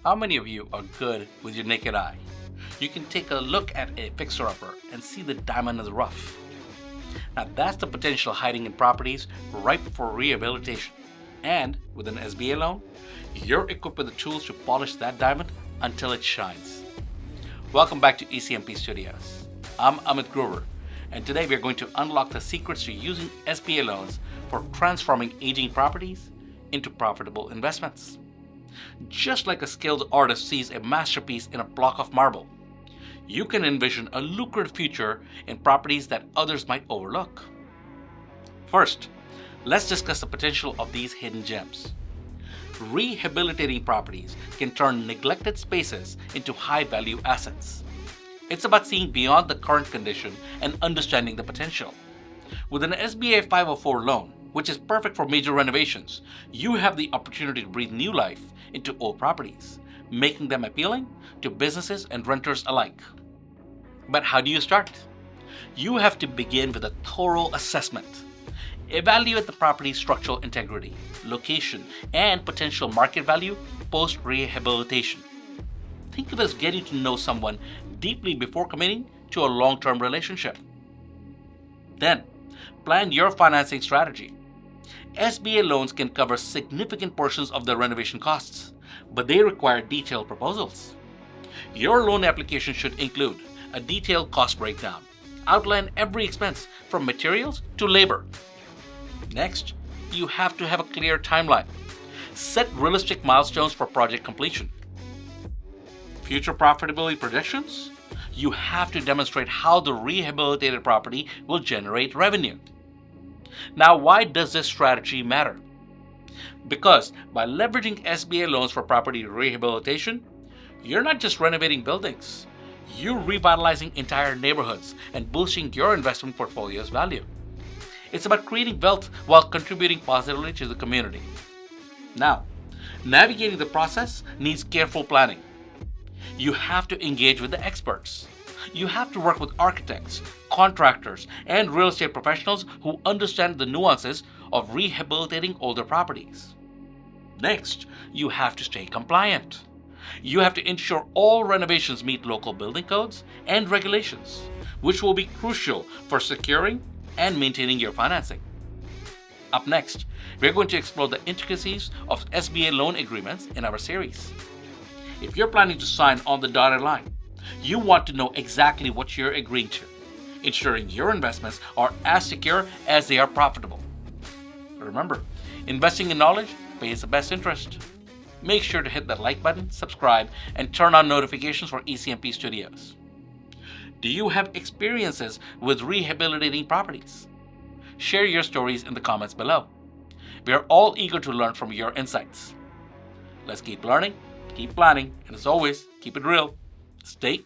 How many of you are good with your naked eye? You can take a look at a fixer-upper and see the diamond in the rough. Now that's the potential hiding in properties ripe for rehabilitation. And with an SBA loan, you're equipped with the tools to polish that diamond until it shines. Welcome back to ECMP Studios. I'm Amit Grover, and today we are going to unlock the secrets to using SBA loans for transforming aging properties into profitable investments. Just like a skilled artist sees a masterpiece in a block of marble, you can envision a lucrative future in properties that others might overlook. First, let's discuss the potential of these hidden gems. Rehabilitating properties can turn neglected spaces into high-value assets. It's about seeing beyond the current condition and understanding the potential. With an SBA 504 loan, which is perfect for major renovations, you have the opportunity to breathe new life into old properties, making them appealing to businesses and renters alike. But how do you start? You have to begin with a thorough assessment. Evaluate the property's structural integrity, location, and potential market value post-rehabilitation. Think of it as getting to know someone deeply before committing to a long-term relationship. Then, plan your financing strategy. SBA loans can cover significant portions of the renovation costs, but they require detailed proposals. Your loan application should include a detailed cost breakdown, outline every expense from materials to labor. Next, you have to have a clear timeline. Set realistic milestones for project completion. Future profitability projections? You have to demonstrate how the rehabilitated property will generate revenue. Now, why does this strategy matter? Because by leveraging SBA loans for property rehabilitation, you're not just renovating buildings, you're revitalizing entire neighborhoods and boosting your investment portfolio's value. It's about creating wealth while contributing positively to the community. Now, navigating the process needs careful planning. You have to engage with the experts. You have to work with architects, contractors, and real estate professionals who understand the nuances of rehabilitating older properties. Next, you have to stay compliant. You have to ensure all renovations meet local building codes and regulations, which will be crucial for securing and maintaining your financing. Up next, we're going to explore the intricacies of SBA loan agreements in our series. If you're planning to sign on the dotted line, you want to know exactly what you're agreeing to, ensuring your investments are as secure as they are profitable. Remember, investing in knowledge pays the best interest. Make sure to hit that like button, subscribe, and turn on notifications for ECMP Studios. Do you have experiences with rehabilitating properties? Share your stories in the comments below. We are all eager to learn from your insights. Let's keep learning, keep planning, and as always, keep it real. Stay